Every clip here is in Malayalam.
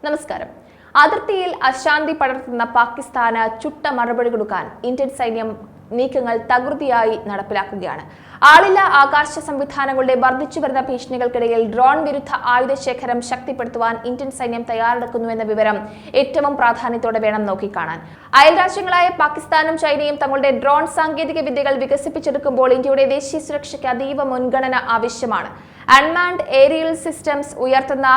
നമസ്കാരം. അതിർത്തിയിൽ അശാന്തി പടർത്തുന്ന പാകിസ്ഥാന് ചുട്ട മറുപടി കൊടുക്കാൻ ഇന്ത്യൻ സൈന്യം നീക്കങ്ങൾ തകൃതിയായി നടപ്പിലാക്കുകയാണ്. ആളില്ലാ ആകാശ സംവിധാനങ്ങളുടെ വർദ്ധിച്ചു വരുന്ന ഭീഷണികൾക്കിടയിൽ ഡ്രോൺ വിരുദ്ധ ആയുധ ശേഖരം ശക്തിപ്പെടുത്തുവാൻ ഇന്ത്യൻ സൈന്യം തയ്യാറെടുക്കുന്നുവെന്ന വിവരം ഏറ്റവും പ്രാധാന്യത്തോടെ വേണം നോക്കിക്കാണാൻ. അയൽരാജ്യങ്ങളായ പാകിസ്ഥാനും ചൈനയും തങ്ങളുടെ ഡ്രോൺ സാങ്കേതിക വിദ്യകൾ വികസിപ്പിച്ചെടുക്കുമ്പോൾ ഇന്ത്യയുടെ ദേശീയ സുരക്ഷയ്ക്ക് അതീവ മുൻഗണന ആവശ്യമാണ്. അൺമാൻഡ് ഏരിയൽ സിസ്റ്റംസ് ഉയർത്തുന്ന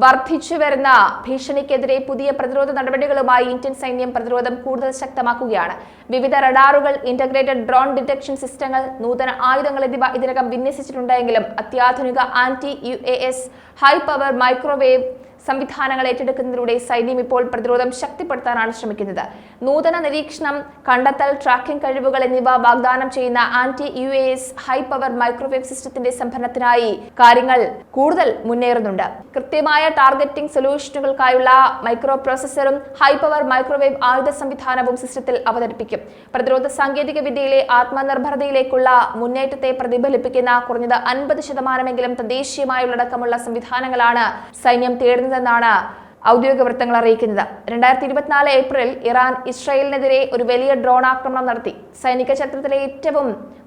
വർദ്ധിച്ചുവരുന്ന ഭീഷണിക്കെതിരെ പുതിയ പ്രതിരോധ നടപടികളുമായി ഇന്ത്യൻ സൈന്യം പ്രതിരോധം കൂടുതൽ ശക്തമാക്കുകയാണ്. വിവിധ റഡാറുകൾ, ഇന്റഗ്രേറ്റഡ് ഡ്രോൺ ഡിറ്റക്ഷൻ സിസ്റ്റങ്ങൾ, നൂതന ആയുധങ്ങൾ എന്നിവ ഇതിനകം വിന്യസിച്ചിട്ടുണ്ടെങ്കിലും അത്യാധുനിക anti-UAS ഹൈ പവർ മൈക്രോവേവ് സംവിധാനങ്ങൾ ഏറ്റെടുക്കുന്നതിലൂടെ സൈന്യം ഇപ്പോൾ പ്രതിരോധം ശക്തിപ്പെടുത്താനാണ് ശ്രമിക്കുന്നത്. നൂതന നിരീക്ഷണം, കണ്ടെത്തൽ, ട്രാക്കിംഗ് കഴിവുകൾ എന്നിവ വാഗ്ദാനം ചെയ്യുന്ന anti-UAS ഹൈ പവർ മൈക്രോവേവ് സിസ്റ്റത്തിന്റെ സംഭരണത്തിനായി കാര്യങ്ങൾ കൂടുതൽ മുന്നേറുന്നുണ്ട്. കൃത്യമായ ടാർഗറ്റിംഗ് സൊല്യൂഷനുകൾക്കായുള്ള മൈക്രോ പ്രോസസറും ഹൈ പവർ മൈക്രോവേവ് ആയുധ സംവിധാനവും സിസ്റ്റത്തിൽ അവതരിപ്പിക്കും. പ്രതിരോധ സാങ്കേതിക വിദ്യയിലെ ആത്മനിർഭരതയിലേക്കുള്ള മുന്നേറ്റത്തെ പ്രതിഫലിപ്പിക്കുന്ന കുറഞ്ഞത് 50% തദ്ദേശീയമായുള്ളടക്കമുള്ള സംവിധാനങ്ങളാണ് സൈന്യം തേടുന്നതെന്നാണ് ഔദ്യോഗിക വൃത്തങ്ങൾ അറിയിക്കുന്നത്. 2024 ഏപ്രിൽ ഇറാൻ ഇസ്രായേലിനെതിരെ ഒരു വലിയ ഡ്രോൺ ആക്രമണം നടത്തി. സൈനിക ചരിത്രത്തിലെ ഏറ്റവും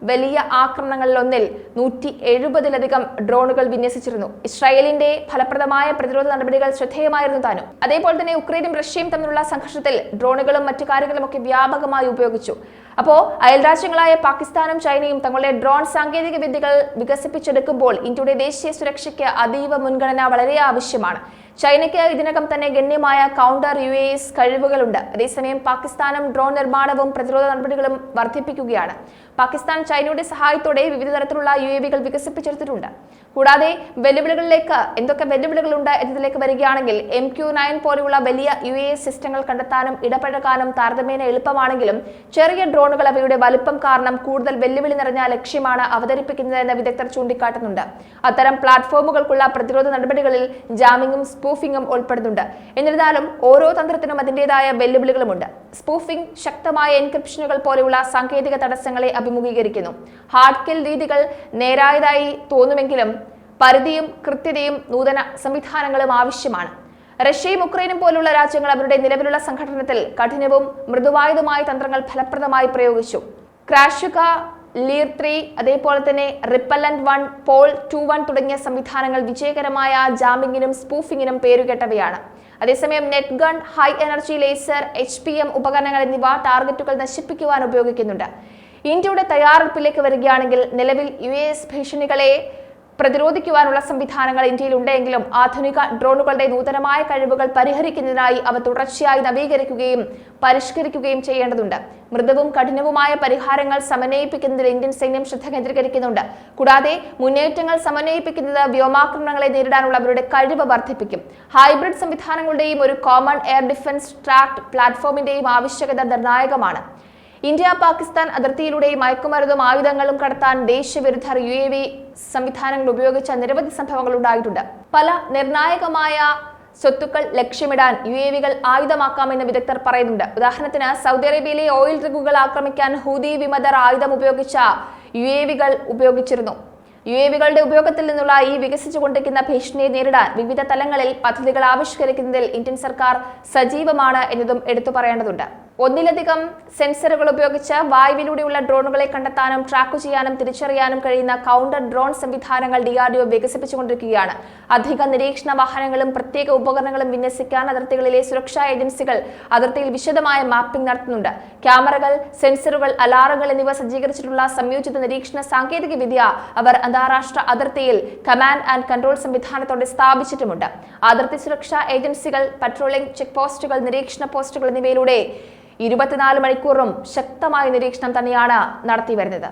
വലിയ ആക്രമണങ്ങളിൽ ഒന്നിൽ 170-ലധികം ഡ്രോണുകൾ വിന്യസിച്ചിരുന്നു. ഇസ്രായേലിന്റെ ഫലപ്രദമായ പ്രതിരോധ നടപടികൾ ശ്രദ്ധേയമായിരുന്നു താനും. അതേപോലെ തന്നെ ഉക്രൈനും റഷ്യയും തമ്മിലുള്ള സംഘർഷത്തിൽ ഡ്രോണുകളും മറ്റു കാര്യങ്ങളുമൊക്കെ വ്യാപകമായി ഉപയോഗിച്ചു. അപ്പോൾ അയൽരാജ്യങ്ങളായ പാകിസ്ഥാനും ചൈനയും തങ്ങളുടെ ഡ്രോൺ സാങ്കേതിക വിദ്യകൾ വികസിപ്പിച്ചെടുക്കുമ്പോൾ ഇന്ത്യയുടെ ദേശീയ സുരക്ഷയ്ക്ക് അതീവ മുൻഗണന വളരെ ആവശ്യമാണ്. ചൈനയ്ക്ക് ഇതിനകം തന്നെ ഗണ്യമായ കൗണ്ടർ UAS കഴിവുകളുണ്ട്. അതേസമയം പാകിസ്ഥാനും ഡ്രോൺ നിർമ്മാണവും പ്രതിരോധ നടപടികളും വർദ്ധിപ്പിക്കുകയാണ്. പാകിസ്ഥാൻ ചൈനയുടെ സഹായത്തോടെ വിവിധ തരത്തിലുള്ള UAVകൾ വികസിപ്പിച്ചെടുത്തിട്ടുണ്ട്. കൂടാതെ വെല്ലുവിളികളിലേക്ക് എന്തൊക്കെ വെല്ലുവിളികളുണ്ട് എന്നതിലേക്ക് വരികയാണെങ്കിൽ MQ-9 പോലെയുള്ള വലിയ UAS സിസ്റ്റങ്ങൾ കണ്ടെത്താനും ഇടപഴകാനും താരതമ്യേന എളുപ്പമാണെങ്കിലും ചെറിയ ഡ്രോണുകൾ അവയുടെ വലുപ്പം കാരണം കൂടുതൽ വെല്ലുവിളി നിറഞ്ഞ ലക്ഷ്യമാണ് അവതരിപ്പിക്കുന്നതെന്ന് വിദഗ്ധർ ചൂണ്ടിക്കാട്ടുന്നുണ്ട്. അത്തരം പ്ലാറ്റ്ഫോമുകൾക്കുള്ള പ്രതിരോധ നടപടികളിൽ ജാമിങ്ങും സ്പൂഫിംഗും ഉൾപ്പെടുന്നുണ്ട്. എന്നിരുന്നാലും ഓരോ തന്ത്രത്തിനും അതിൻ്റെതായ വെല്ലുവിളികളുമുണ്ട്. സ്പൂഫിംഗ് ശക്തമായ എൻക്രിപ്ഷനുകൾ പോലെയുള്ള സാങ്കേതിക തടസ്സങ്ങളെ അഭിമുഖീകരിക്കുന്നു. ഹാർഡ് കിൽ രീതികൾ നേരായതായി തോന്നുമെങ്കിലും പരിധിയും കൃത്യതയും നൂതന സംവിധാനങ്ങളും ആവശ്യമാണ്. റഷ്യയും ഉക്രൈനും പോലുള്ള രാജ്യങ്ങൾ അവരുടെ നിലവിലുള്ള സംഘടനത്തിൽ കഠിനവും മൃദുവായതുമായ തന്ത്രങ്ങൾ ഫലപ്രദമായി പ്രയോഗിച്ചു. ക്രാഷുക, ലീർ 3, അതേപോലെ തന്നെ റിപ്പല്ലന്റ് 1, പോൾ 21 തുടങ്ങിയ സംവിധാനങ്ങൾ വിജയകരമായ ജാമിങ്ങിനും സ്പൂഫിങ്ങിനും പേരുകേട്ടവയാണ്. അതേസമയം net gun, high energy laser, HPM ഉപകരണങ്ങൾ എന്നിവ ടാർഗറ്റുകൾ നശിപ്പിക്കുവാൻ ഉപയോഗിക്കുന്നുണ്ട്. ഇന്ത്യയുടെ തയ്യാറെടുപ്പിലേക്ക് വരികയാണെങ്കിൽ നിലവിൽ UAS ഭീഷണികളെ പ്രതിരോധിക്കുവാനുള്ള സംവിധാനങ്ങൾ ഇന്ത്യയിൽ ഉണ്ടെങ്കിലും ആധുനിക ഡ്രോണുകളുടെ നൂതനമായ കഴിവുകൾ പരിഹരിക്കുന്നതിനായി അവ തുടർച്ചയായി നവീകരിക്കുകയും പരിഷ്കരിക്കുകയും ചെയ്യേണ്ടതുണ്ട്. മൃദുവും കഠിനവുമായ പരിഹാരങ്ങൾ സമന്വയിപ്പിക്കുന്നതിൽ ഇന്ത്യൻ സൈന്യം ശ്രദ്ധ കേന്ദ്രീകരിക്കുന്നുണ്ട്. കൂടാതെ മുന്നേറ്റങ്ങൾ സമന്വയിപ്പിക്കുന്നത് വ്യോമാക്രമണങ്ങളെ നേരിടാനുള്ള അവരുടെ കഴിവ് വർദ്ധിപ്പിക്കും. ഹൈബ്രിഡ് സംവിധാനങ്ങളുടെയും ഒരു കോമൺ എയർ ഡിഫൻസ് ട്രാക്ട് പ്ലാറ്റ്ഫോമിന്റെയും ആവശ്യകത നിർണായകമാണ്. ഇന്ത്യ പാകിസ്ഥാൻ അതിർത്തിയിലൂടെ മയക്കുമരുന്നും ആയുധങ്ങളും കടത്താൻ ദേശീയവിരുദ്ധർ UAV സംവിധാനങ്ങൾ ഉപയോഗിച്ച നിരവധി സംഭവങ്ങൾ ഉണ്ടായിട്ടുണ്ട്. പല നിർണായകമായ സ്വത്തുക്കൾ ലക്ഷ്യമിടാൻ UAVകൾ ആയുധമാക്കാമെന്ന് വിദഗ്ധർ പറയുന്നുണ്ട്. ഉദാഹരണത്തിന് സൗദി അറേബ്യയിലെ ഓയിൽ റിഗുകൾ ആക്രമിക്കാൻ ഹൂതി വിമതർ ആയുധം ഉപയോഗിച്ച UAVകൾ ഉപയോഗിച്ചിരുന്നു. UAVകളുടെ ഉപയോഗത്തിൽ നിന്നുള്ള ഈ വികസിച്ചുകൊണ്ടിരിക്കുന്ന ഭീഷണിയെ നേരിടാൻ വിവിധ തലങ്ങളിൽ പദ്ധതികൾ ആവിഷ്കരിക്കുന്നതിൽ ഇന്ത്യൻ സർക്കാർ സജീവമാണ് എന്നതും എടുത്തു പറയേണ്ടതുണ്ട്. ഒന്നിലധികം സെൻസറുകൾ ഉപയോഗിച്ച് വായുവിലൂടെയുള്ള ഡ്രോണുകളെ കണ്ടെത്താനും ട്രാക്ക് ചെയ്യാനും തിരിച്ചറിയാനും കഴിയുന്ന കൗണ്ടർ ഡ്രോൺ സംവിധാനങ്ങൾ DRDO വികസിപ്പിച്ചുകൊണ്ടിരിക്കുകയാണ്. അധിക നിരീക്ഷണ വാഹനങ്ങളും പ്രത്യേക ഉപകരണങ്ങളും വിന്യസിക്കാൻ അതിർത്തികളിലെ സുരക്ഷാ ഏജൻസികൾ അതിർത്തിയിൽ വിശദമായ മാപ്പിംഗ് നടത്തുന്നുണ്ട്. ക്യാമറകൾ, സെൻസറുകൾ, അലാറുകൾ എന്നിവ സജ്ജീകരിച്ചിട്ടുള്ള സംയോജിത നിരീക്ഷണ സാങ്കേതിക വിദ്യ അവർ അന്താരാഷ്ട്ര അതിർത്തിയിൽ കമാൻഡ് ആൻഡ് കൺട്രോൾ സംവിധാനത്തോടെ സ്ഥാപിച്ചിട്ടുമുണ്ട്. അതിർത്തി സുരക്ഷാ ഏജൻസികൾ പട്രോളിംഗ് ചെക്ക് പോസ്റ്റുകൾ, നിരീക്ഷണ പോസ്റ്റുകൾ എന്നിവയിലൂടെ 24 മണിക്കൂറും ശക്തമായ നിരീക്ഷണം തന്നെയാണ് നടത്തി വരുന്നത്.